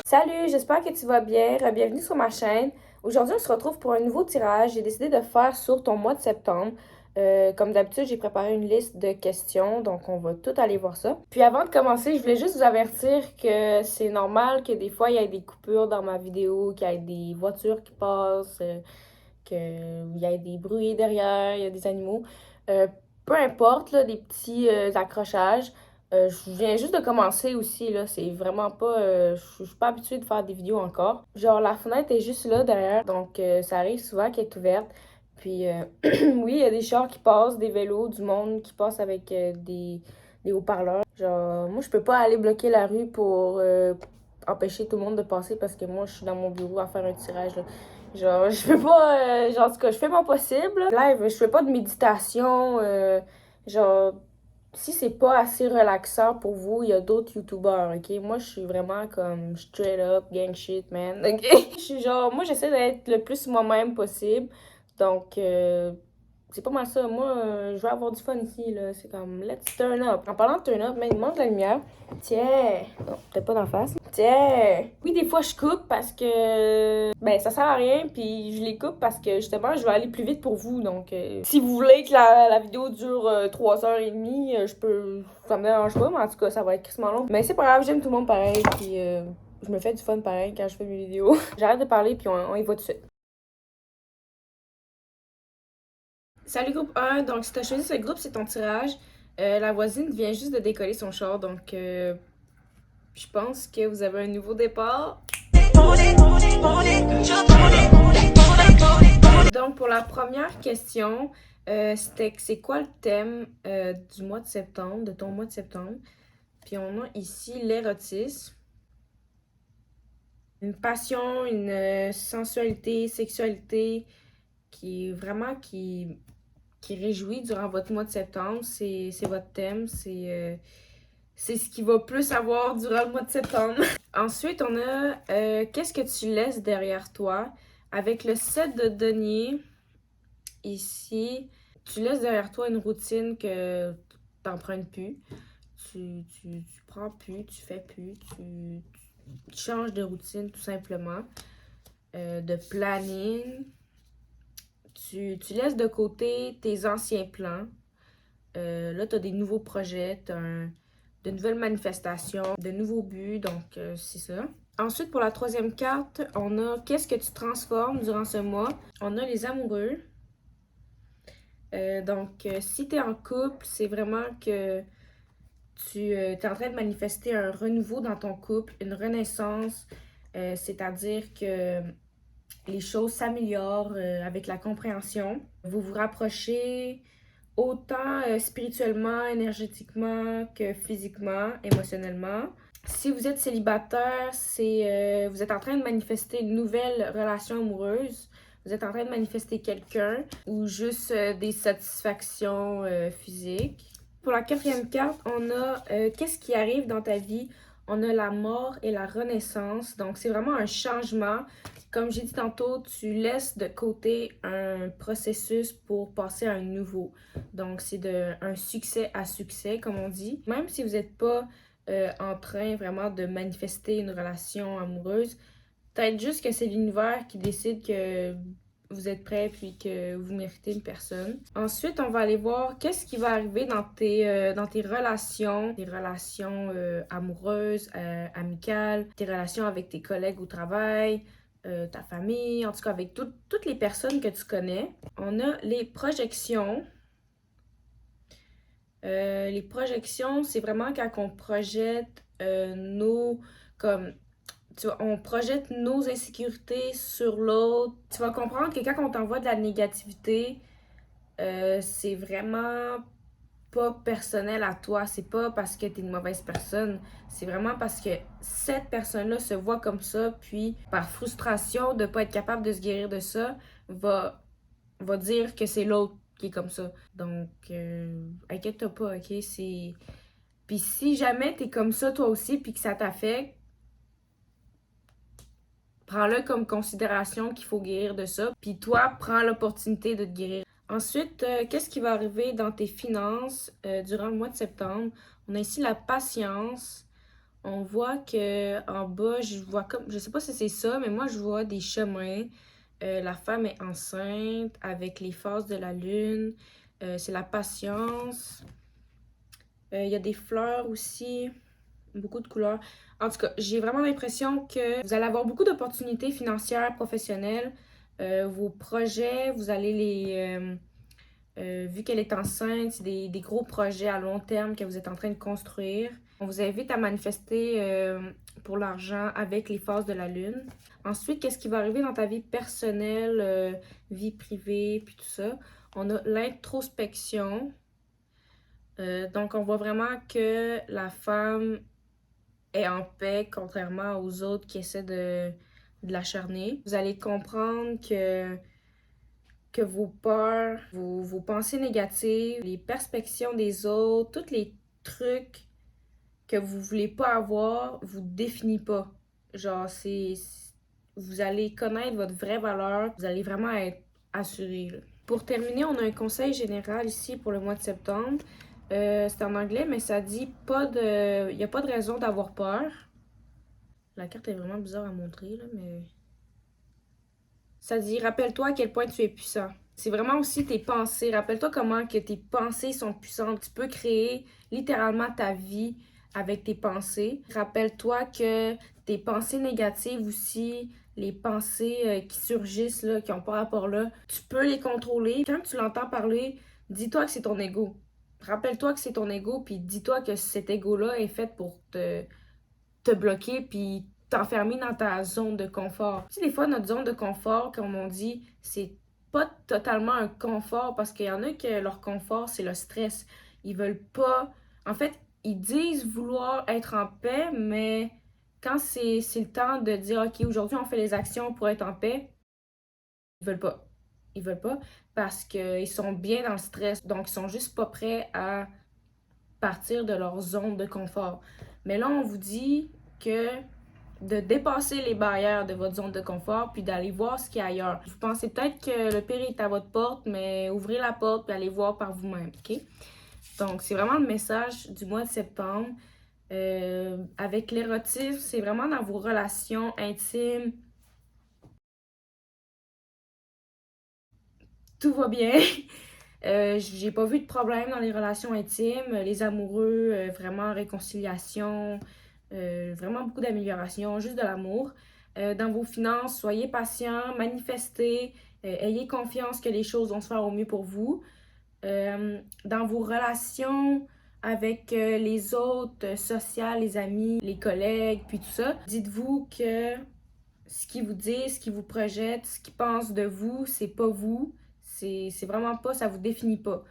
Salut, j'espère que tu vas bien. Bienvenue sur ma chaîne. Aujourd'hui, on se retrouve pour un nouveau tirage. J'ai décidé de faire sur ton mois de septembre. Comme d'habitude, j'ai préparé une liste de questions, donc on va tout aller voir ça. Puis avant de commencer, je voulais juste vous avertir que c'est normal que des fois, il y ait des coupures dans ma vidéo, qu'il y ait des voitures qui passent, qu'il y ait des bruits derrière, il y a des animaux. Euh, Peu importe, là, des petits accrochages. Je viens juste de commencer aussi, là. C'est vraiment pas. Je suis pas habituée de faire des vidéos encore. Genre, la fenêtre est juste là derrière, donc ça arrive souvent qu'elle est ouverte. Puis, oui, il y a des chars qui passent, des vélos, du monde qui passe avec des haut-parleurs. Genre, moi, je peux pas aller bloquer la rue pour empêcher tout le monde de passer parce que moi, je suis dans mon bureau à faire un tirage, là. Genre, je fais pas. Genre, en tout cas, je fais mon possible. Live, je fais pas de méditation. Genre, si c'est pas assez relaxant pour vous, il y a d'autres youtubeurs, ok? Moi, je suis vraiment comme straight up gang shit, man, ok? Je suis genre, moi, j'essaie d'être le plus moi-même possible. Donc, c'est pas mal ça. Moi, je veux avoir du fun ici, là. C'est comme, let's turn up. En parlant de turn up, man, il manque de la lumière. Tiens. Non, peut-être pas d'en face. Tiens. Oui, des fois, je coupe parce que, ben, ça sert à rien. Puis je les coupe parce que, justement, je veux aller plus vite pour vous. Donc, si vous voulez que la vidéo dure 3h30, je peux. Ça me dérange pas, mais en tout cas, ça va être crissement long. Mais c'est pas grave, j'aime tout le monde pareil. Puis je me fais du fun pareil quand je fais mes vidéos. J'arrête de parler, puis on y va tout de suite. Salut groupe 1, donc si t'as choisi ce groupe, c'est ton tirage. La voisine vient juste de décoller son char, donc je pense que vous avez un nouveau départ. Donc pour la première question, c'était que c'est quoi le thème du mois de septembre, de ton mois de septembre? Puis on a ici l'érotisme, une passion, une sensualité, sexualité qui est vraiment qui réjouit durant votre mois de septembre. C'est votre thème, c'est ce qui va plus avoir durant le mois de septembre. Ensuite, on a qu'est-ce que tu laisses derrière toi? Avec le 7 de denier, ici, tu laisses derrière toi une routine que t'empruntes plus. Tu prends plus, tu fais plus, tu changes de routine tout simplement. De planning. Tu laisses de côté tes anciens plans. Là, tu as des nouveaux projets, tu as de nouvelles manifestations, de nouveaux buts, donc c'est ça. Ensuite, pour la troisième carte, on a qu'est-ce que tu transformes durant ce mois. On a les amoureux. Si tu es en couple, c'est vraiment que tu es en train de manifester un renouveau dans ton couple, une renaissance, c'est-à-dire que les choses s'améliorent avec la compréhension. Vous vous rapprochez autant spirituellement, énergétiquement que physiquement, émotionnellement. Si vous êtes célibataire, vous êtes en train de manifester une nouvelle relation amoureuse. Vous êtes en train de manifester quelqu'un ou juste des satisfactions physiques. Pour la quatrième carte, on a qu'est-ce qui arrive dans ta vie. On a la mort et la renaissance. Donc, c'est vraiment un changement. Comme j'ai dit tantôt, tu laisses de côté un processus pour passer à un nouveau. Donc, c'est un succès à succès, comme on dit. Même si vous n'êtes pas en train vraiment de manifester une relation amoureuse, peut-être juste que c'est l'univers qui décide que vous êtes prêt puis que vous méritez une personne. Ensuite, on va aller voir qu'est-ce qui va arriver dans tes relations, amoureuses, amicales, tes relations avec tes collègues au travail, ta famille, en tout cas avec toutes les personnes que tu connais. On a les projections. Les projections, c'est vraiment quand on projette comme on projette nos insécurités sur l'autre. Tu vas comprendre que quand on t'envoie de la négativité, c'est vraiment pas personnel à toi. C'est pas parce que t'es une mauvaise personne. C'est vraiment parce que cette personne-là se voit comme ça, puis par frustration de pas être capable de se guérir de ça, va dire que c'est l'autre qui est comme ça. Donc, inquiète-toi pas, ok? Puis si jamais t'es comme ça toi aussi, puis que ça t'affecte, prends-le comme considération qu'il faut guérir de ça. Puis toi, prends l'opportunité de te guérir. Ensuite, qu'est-ce qui va arriver dans tes finances durant le mois de septembre? On a ici la patience. On voit que en bas, je vois comme, je sais pas si c'est ça, mais moi je vois des chemins. La femme est enceinte avec les phases de la lune. C'est la patience. Il y a des fleurs aussi, beaucoup de couleurs. En tout cas, j'ai vraiment l'impression que vous allez avoir beaucoup d'opportunités financières, professionnelles. Vos projets, vous allez vu qu'elle est enceinte, c'est des gros projets à long terme que vous êtes en train de construire. On vous invite à manifester pour l'argent avec les phases de la lune. Ensuite, qu'est-ce qui va arriver dans ta vie personnelle, vie privée, puis tout ça? On a l'introspection. Donc, on voit vraiment que la femme est en paix, contrairement aux autres qui essaient de l'acharner. Vous allez comprendre que vos peurs, vos pensées négatives, les perspectives des autres, tous les trucs que vous voulez pas avoir, vous définissez pas. Genre, vous allez connaître votre vraie valeur, vous allez vraiment être assuré, là. Pour terminer, on a un conseil général ici pour le mois de septembre. C'est en anglais, mais ça dit pas de. Il n'y a pas de raison d'avoir peur. La carte est vraiment bizarre à montrer, là, mais. Ça dit rappelle-toi à quel point tu es puissant. C'est vraiment aussi tes pensées. Rappelle-toi comment que tes pensées sont puissantes. Tu peux créer littéralement ta vie avec tes pensées. Rappelle-toi que tes pensées négatives aussi, les pensées qui surgissent, là, qui n'ont pas rapport là, tu peux les contrôler. Quand tu l'entends parler, dis-toi que c'est ton ego. Rappelle-toi que c'est ton ego, puis dis-toi que cet ego-là est fait pour te bloquer, puis t'enfermer dans ta zone de confort. Tu sais, des fois, notre zone de confort, comme on dit, c'est pas totalement un confort parce qu'il y en a que leur confort, c'est le stress. Ils veulent pas. En fait, ils disent vouloir être en paix, mais quand c'est le temps de dire, OK, aujourd'hui, on fait les actions pour être en paix, ils veulent pas. Ils veulent pas parce qu'ils sont bien dans le stress. Donc, ils sont juste pas prêts à partir de leur zone de confort. Mais là, on vous dit que de dépasser les barrières de votre zone de confort puis d'aller voir ce qu'il y a ailleurs. Vous pensez peut-être que le pire est à votre porte, mais ouvrez la porte puis allez voir par vous-même, OK? Donc, c'est vraiment le message du mois de septembre. Avec l'érotisme, c'est vraiment dans vos relations intimes. Tout va bien. J'ai pas vu de problème dans les relations intimes, les amoureux, vraiment réconciliation, vraiment beaucoup d'amélioration, juste de l'amour. Dans vos finances, soyez patient, manifestez, ayez confiance que les choses vont se faire au mieux pour vous. Dans vos relations avec les autres, sociales, les amis, les collègues, puis tout ça, dites-vous que ce qu'ils vous disent, ce qu'ils vous projettent, ce qu'ils pensent de vous, c'est pas vous. C'est vraiment pas, ça vous définit pas.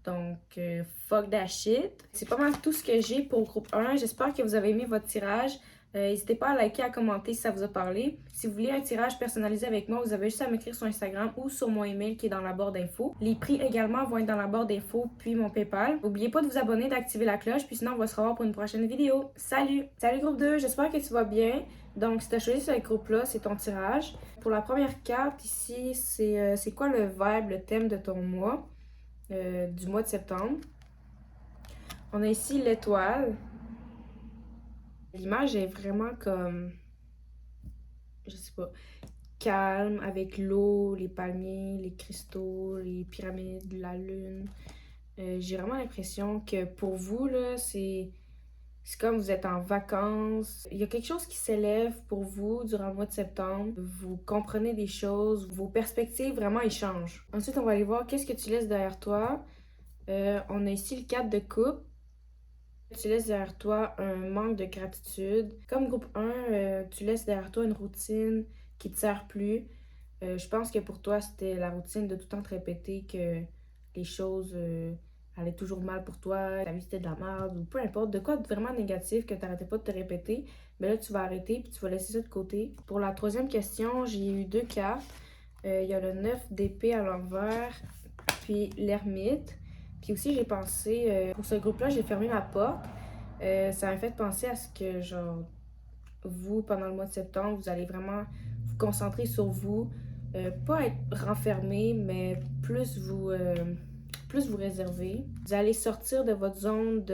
Donc, fuck that shit. C'est pas mal tout ce que j'ai pour le groupe 1. J'espère que vous avez aimé votre tirage. N'hésitez pas à liker, à commenter si ça vous a parlé. Si vous voulez un tirage personnalisé avec moi, vous avez juste à m'écrire sur Instagram ou sur mon email qui est dans la barre d'infos. Les prix également vont être dans la barre d'infos, puis mon PayPal. N'oubliez pas de vous abonner, d'activer la cloche, puis sinon on va se revoir pour une prochaine vidéo. Salut! Salut groupe 2, j'espère que tu vas bien. Donc, si tu as choisi ce groupe-là, c'est ton tirage. Pour la première carte ici, c'est quoi le vibe, le thème de ton mois, du mois de septembre. On a ici l'étoile. L'image est vraiment comme, je sais pas, calme, avec l'eau, les palmiers, les cristaux, les pyramides, la lune. J'ai vraiment l'impression que pour vous, là, c'est comme vous êtes en vacances. Il y a quelque chose qui s'élève pour vous durant le mois de septembre. Vous comprenez des choses, vos perspectives vraiment ils changent. Ensuite, on va aller voir qu'est-ce que tu laisses derrière toi. On a ici le 4 de coupe. Tu laisses derrière toi un manque de gratitude. Comme groupe 1, tu laisses derrière toi une routine qui ne te sert plus. Je pense que pour toi, c'était la routine de tout le temps te répéter que les choses allaient toujours mal pour toi, ta vie c'était de la merde ou peu importe, de quoi de vraiment négatif que tu n'arrêtais pas de te répéter. Mais là, tu vas arrêter puis tu vas laisser ça de côté. Pour la troisième question, j'ai eu deux cartes. Il y a le 9 d'épée à l'envers, puis l'ermite. Puis aussi, j'ai pensé, pour ce groupe-là, j'ai fermé ma porte. Ça m'a fait penser à ce que, genre, vous, pendant le mois de septembre, vous allez vraiment vous concentrer sur vous. Pas être renfermé, mais plus vous réserver. Vous allez sortir de votre zone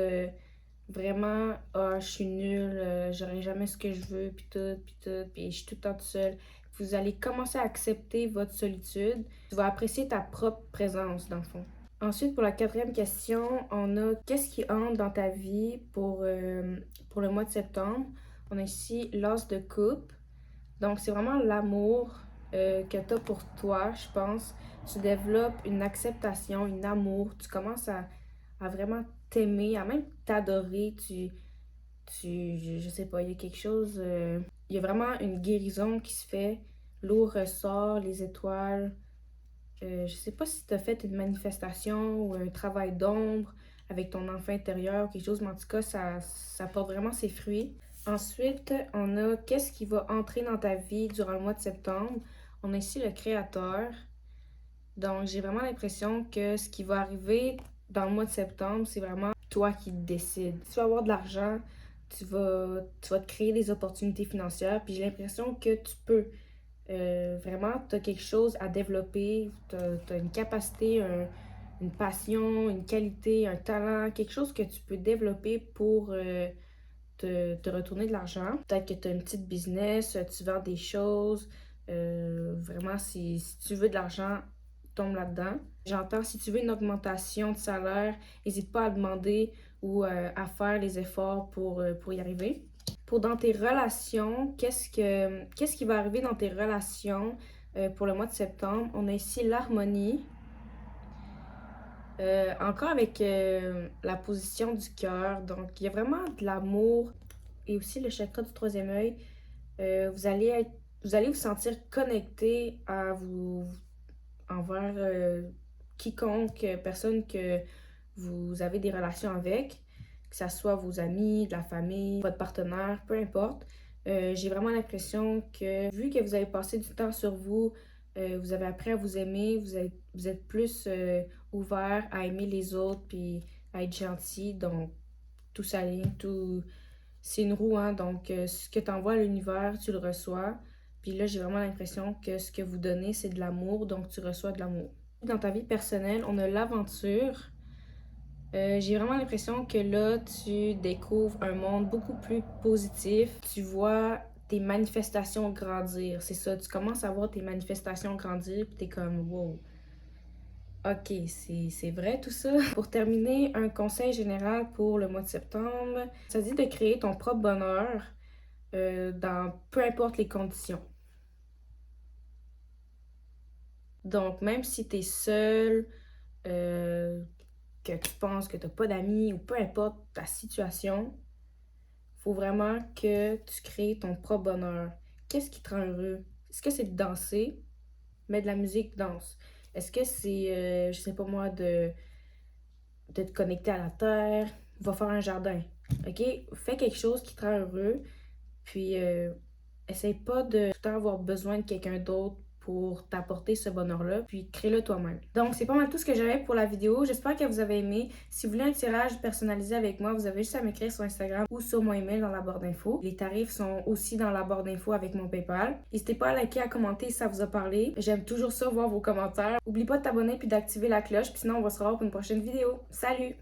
vraiment, je suis nulle, j'aurai jamais ce que je veux, puis je suis tout le temps toute seule. Vous allez commencer à accepter votre solitude. Tu vas apprécier ta propre présence, dans le fond. Ensuite, pour la quatrième question, on a qu'est-ce qui entre dans ta vie pour le mois de septembre? On a ici l'as de coupe. Donc, c'est vraiment l'amour que tu as pour toi, je pense. Tu développes une acceptation, un amour. Tu commences à vraiment t'aimer, à même t'adorer. Je sais pas, il y a quelque chose. Il y a vraiment une guérison qui se fait. L'eau ressort, les étoiles. Je sais pas si tu as fait une manifestation ou un travail d'ombre avec ton enfant intérieur ou quelque chose, mais en tout cas, ça porte vraiment ses fruits. Ensuite, on a qu'est-ce qui va entrer dans ta vie durant le mois de septembre. On a ici le créateur. Donc, j'ai vraiment l'impression que ce qui va arriver dans le mois de septembre, c'est vraiment toi qui décides. Tu vas avoir de l'argent, tu vas te créer des opportunités financières, puis j'ai l'impression que tu peux. Vraiment, tu as quelque chose à développer, tu as une capacité, une passion, une qualité, un talent, quelque chose que tu peux développer pour te retourner de l'argent. Peut-être que tu as une petite business, tu vends des choses. Vraiment, si tu veux de l'argent, tombe là-dedans. J'entends, si tu veux une augmentation de salaire, n'hésite pas à demander ou à faire les efforts pour y arriver. Pour dans tes relations, qu'est-ce qui va arriver dans tes relations pour le mois de septembre? On a ici l'harmonie. Encore avec la position du cœur. Donc, il y a vraiment de l'amour et aussi le chakra du troisième œil. Vous allez vous sentir connecté à vous envers quiconque personne que vous avez des relations avec, que ce soit vos amis, de la famille, votre partenaire, peu importe. J'ai vraiment l'impression que vu que vous avez passé du temps sur vous, vous avez appris à vous aimer, vous êtes plus ouvert à aimer les autres puis à être gentil. Donc, tout s'aligne, tout. C'est une roue, hein? Donc, ce que tu envoies à l'univers, tu le reçois. Puis là, j'ai vraiment l'impression que ce que vous donnez, c'est de l'amour, donc tu reçois de l'amour. Dans ta vie personnelle, on a l'aventure. J'ai vraiment l'impression que là, tu découvres un monde beaucoup plus positif. Tu vois tes manifestations grandir. C'est ça, tu commences à voir tes manifestations grandir, puis t'es comme, wow. Ok, c'est vrai tout ça. Pour terminer, un conseil général pour le mois de septembre, ça dit de créer ton propre bonheur dans peu importe les conditions. Donc, même si tu es seul, que tu penses que tu n'as pas d'amis ou peu importe ta situation, il faut vraiment que tu crées ton propre bonheur. Qu'est-ce qui te rend heureux? Est-ce que c'est de danser? Mets de la musique, danse. Est-ce que c'est, je sais pas moi, de te connecter à la terre? Va faire un jardin. OK? Fais quelque chose qui te rend heureux. Puis, essaye pas de tout le temps avoir besoin de quelqu'un d'autre pour t'apporter ce bonheur-là, puis crée-le toi-même. Donc, c'est pas mal tout ce que j'avais pour la vidéo. J'espère que vous avez aimé. Si vous voulez un tirage personnalisé avec moi, vous avez juste à m'écrire sur Instagram ou sur mon email dans la barre d'infos. Les tarifs sont aussi dans la barre d'infos avec mon PayPal. N'hésitez pas à liker, à commenter si ça vous a parlé. J'aime toujours ça, voir vos commentaires. N'oublie pas de t'abonner puis d'activer la cloche, puis sinon on va se revoir pour une prochaine vidéo. Salut!